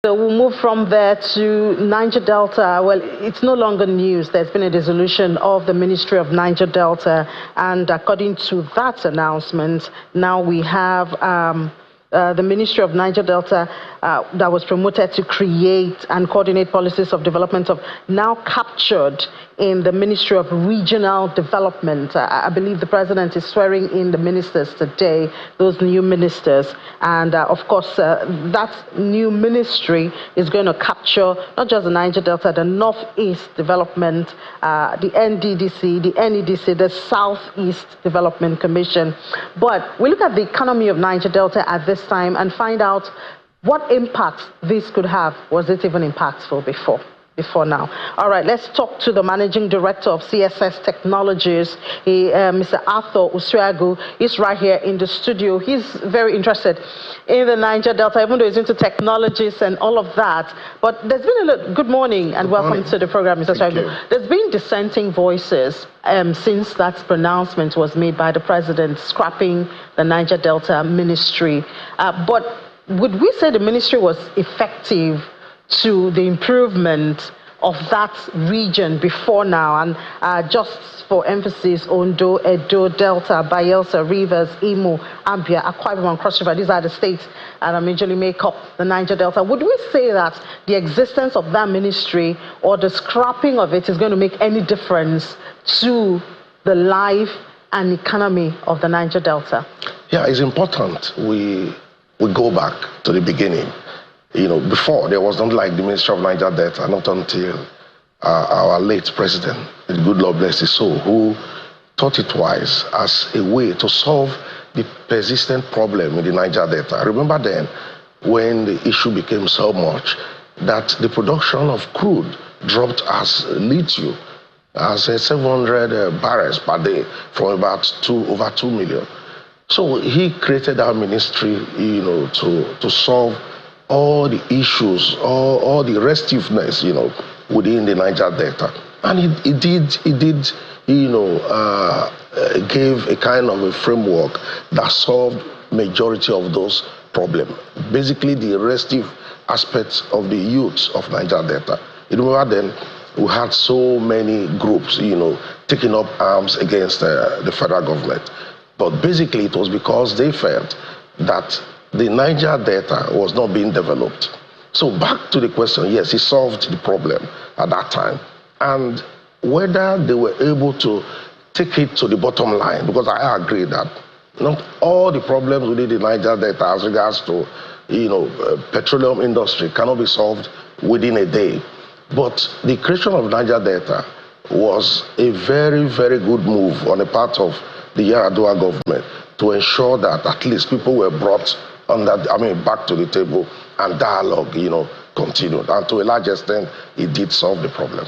So we'll move from there to Niger Delta. Well, it's no longer news. There's been a dissolution of the Ministry of Niger Delta. And according to that announcement, now we have the Ministry of Niger Delta that was promoted to create and coordinate policies of development of now captured in the Ministry of Regional Development. I believe the president is swearing in the ministers today, those new ministers. And of course, that new ministry is going to capture not just the Niger Delta, the Northeast Development, the NDDC, the NEDC, the Southeast Development Commission. But we look at the economy of Niger Delta at this time and find out what impact this could have. Was it even impactful before now? All right, let's talk to the managing director of CSS Technologies, Mr. Arthur Usuagu. He's right here in the studio. He's very interested in the Niger Delta, even though he's into technologies and all of that. But there's been good morning and welcome to the program, Mr. Usuagu. There's been dissenting voices since that pronouncement was made by the president scrapping the Niger Delta ministry. But would we say the ministry was effective to the improvement of that region before now? And just for emphasis, Ondo, Edo, Delta, Bayelsa, Rivers, Imo, Abia, Akwa Ibom, and Cross River, these are the states that majorly make up the Niger Delta. Would we say that the existence of that ministry or the scrapping of it is going to make any difference to the life and economy of the Niger Delta? Yeah, it's important we go back to the beginning. You know, before there was not like the Ministry of Niger Delta, not until our late president, good Lord bless his soul, who thought it wise as a way to solve the persistent problem in the Niger Delta. I remember then when the issue became so much that the production of crude dropped as little as 700 barrels per day from about over 2 million. So he created our ministry, you know, to solve all the issues, all the restiveness, you know, within the Niger Delta. And it did, you know, gave a kind of a framework that solved majority of those problems. Basically, the restive aspects of the youth of Niger Delta. You remember then, we had so many groups, you know, taking up arms against the federal government. But basically, it was because they felt that the Niger Delta was not being developed. So back to the question, yes, he solved the problem at that time. And whether they were able to take it to the bottom line, because I agree that not all the problems within the Niger Delta as regards to, you know, petroleum industry cannot be solved within a day. But the creation of Niger Delta was a very, very good move on the part of the Yar'Adua government to ensure that at least people were brought back to the table and dialogue, you know, continued. And to a large extent, it did solve the problem.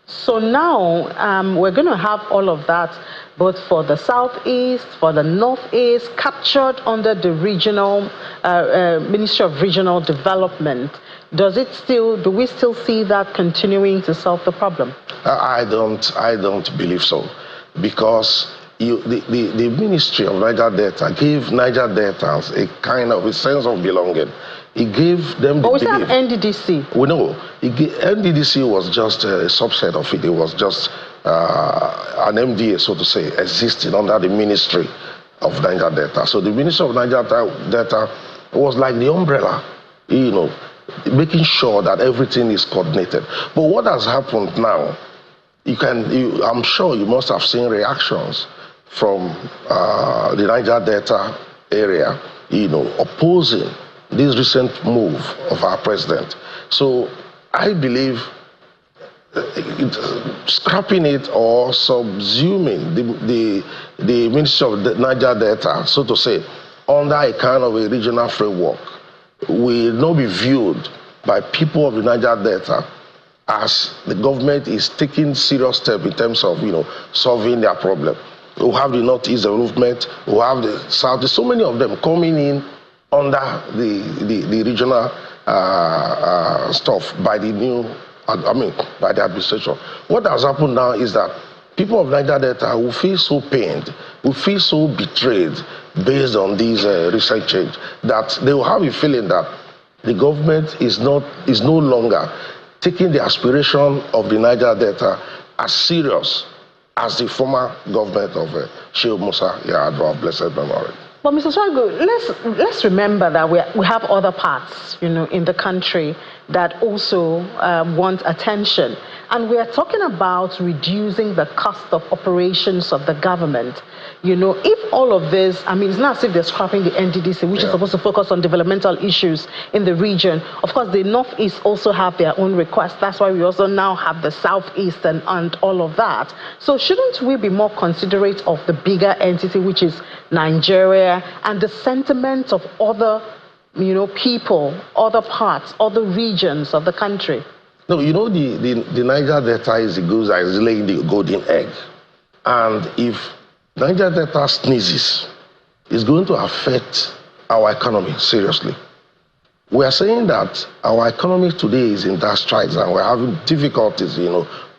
So now we're going to have all of that, both for the Southeast, for the Northeast, captured under the regional Ministry of Regional Development. Do we still see that continuing to solve the problem? I don't believe so, because the Ministry of Niger Delta gave Niger Deltans a kind of a sense of belonging. It gave them the belief. But we have NDDC. We know. NDDC was just a subset of it. It was just an MDA, so to say, existing under the Ministry of Niger Delta. So the Ministry of Niger Delta was like the umbrella, you know, making sure that everything is coordinated. But what has happened now, I'm sure you must have seen reactions from the Niger Delta area, you know, opposing this recent move of our president. So I believe scrapping it or subsuming the Ministry of the Niger Delta, so to say, under a kind of a regional framework, will not be viewed by people of the Niger Delta as the government is taking serious steps in terms of, you know, solving their problem. We have the Northeast Development, we have the South, there's so many of them coming in under the regional stuff by the new, by the administration. What has happened now is that people of Niger Delta will feel so pained, will feel so betrayed based on these recent change, that they will have a feeling that the government is no longer taking the aspiration of the Niger Delta as serious as the former government of Sheikh Musa Yar'Adua, blessed memory. But Mr. Swago, let's remember that we have other parts, in the country that also want attention. And we are talking about reducing the cost of operations of the government. If all of this, it's not as if they're scrapping the NDDC, which is supposed to focus on developmental issues in the region. Of course, the Northeast also have their own requests. That's why we also now have the Southeast and all of that. So shouldn't we be more considerate of the bigger entity, which is Nigeria, and the sentiment of other, people, other parts, other regions of the country? No, the Niger Delta is the goose that is laying the golden egg. And if Niger Delta sneezes, it's going to affect our economy seriously. We are saying that our economy today is in dire straits and we're having difficulties,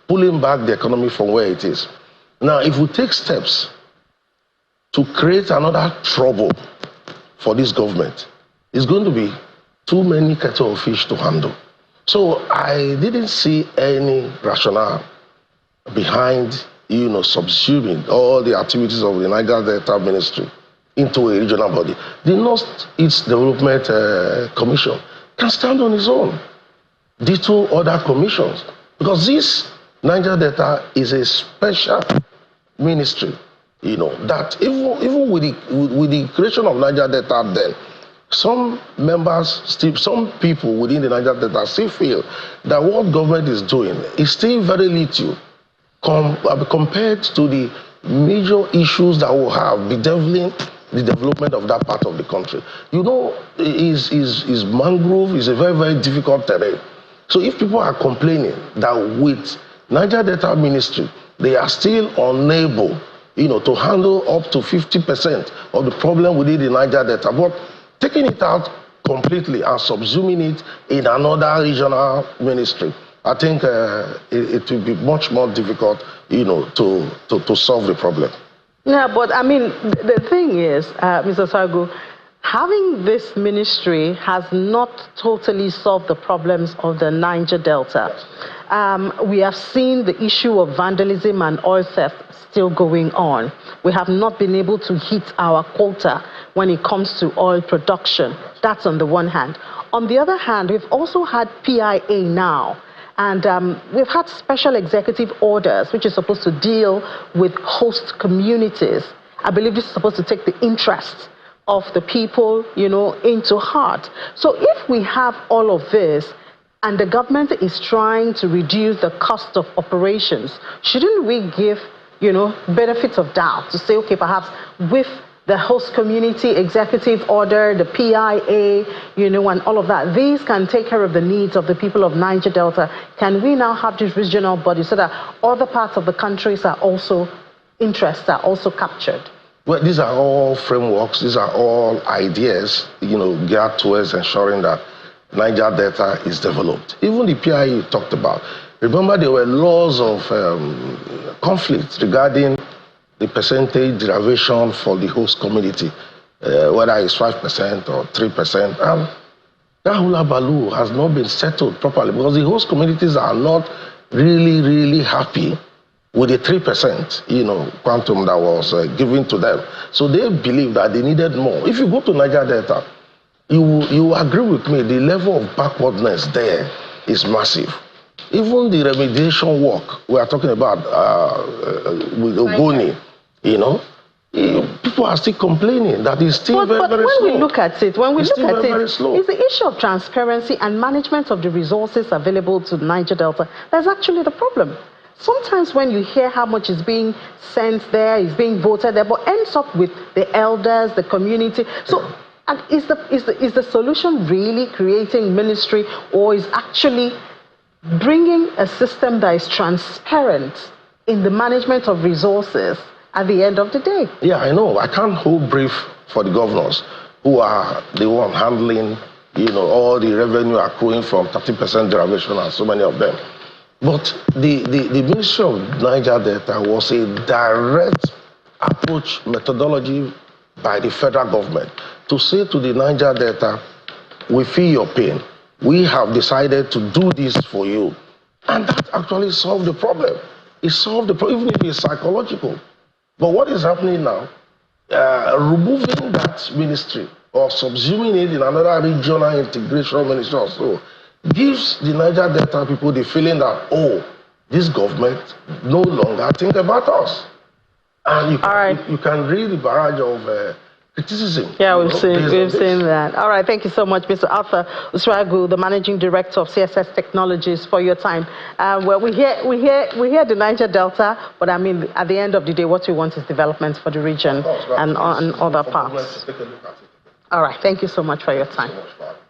pulling back the economy from where it is. Now, if we take steps to create another trouble for this government, it's going to be too many kettle of fish to handle. So I didn't see any rationale behind, subsuming all the activities of the Niger Delta Ministry into a regional body. The North-East Development Commission can stand on its own. Ditto other commissions. Because this Niger Delta is a special ministry, that even with the creation of Niger Delta then, some people within the Niger Delta still feel that what government is doing is still very little compared to the major issues that will have bedeviling the development of that part of the country. Is mangrove is a very, very difficult terrain. So if people are complaining that with Niger Delta Ministry, they are still unable, to handle up to 50% of the problem within the Niger Delta, but taking it out completely and subsuming it in another regional ministry, I think it will be much more difficult, to solve the problem. Yeah, but the thing is, Mr. Swago, having this ministry has not totally solved the problems of the Niger Delta. We have seen the issue of vandalism and oil theft still going on. We have not been able to hit our quota when it comes to oil production. That's on the one hand. On the other hand, we've also had PIA now. And we've had special executive orders, which is supposed to deal with host communities. I believe this is supposed to take the interests of the people, into heart. So if we have all of this, and the government is trying to reduce the cost of operations, shouldn't we give, benefits of doubt to say, okay, perhaps with the host community executive order, the PIA, and all of that, these can take care of the needs of the people of Niger Delta. Can we now have this regional body so that other parts of the countries interests are also captured? Well, these are all frameworks, these are all ideas, geared towards ensuring that Niger Delta is developed. Even the PIA you talked about. Remember, there were laws of conflict regarding the percentage derivation for the host community, whether it's 5% or 3%. And that hula baloo has not been settled properly because the host communities are not really happy with the 3%, quantum that was given to them. So they believe that they needed more. If you go to Niger Delta, you agree with me, the level of backwardness there is massive. Even the remediation work we are talking about with Ogoni, people are still complaining that it's still very slow. But when we look at it, it's the issue of transparency and management of the resources available to Niger Delta. That's actually the problem. Sometimes when you hear how much is being sent there, is being voted there, but ends up with the elders, the community. So is the solution really creating ministry, or is actually bringing a system that is transparent in the management of resources at the end of the day? Yeah, I know. I can't hold brief for the governors who are the one handling, all the revenue accruing from 30% derivation and so many of them. But the Ministry of Niger Delta was a direct approach methodology by the federal government to say to the Niger Delta, we feel your pain. We have decided to do this for you. And that actually solved the problem. It solved the problem, even if it's psychological. But what is happening now, removing that ministry or subsuming it in another regional integration ministry or so, gives the Niger Delta people the feeling that, oh, this government no longer think about us. And you can read the barrage of criticism. Yeah, we've seen that. All right, thank you so much, Mr. Arthur Usragu, the Managing Director of CSS Technologies, for your time. Well, we hear the Niger Delta, but I mean, at the end of the day, what we want is development for the region and other parts. Take a look at it. All right, thank you so much for your time. Thank you so much for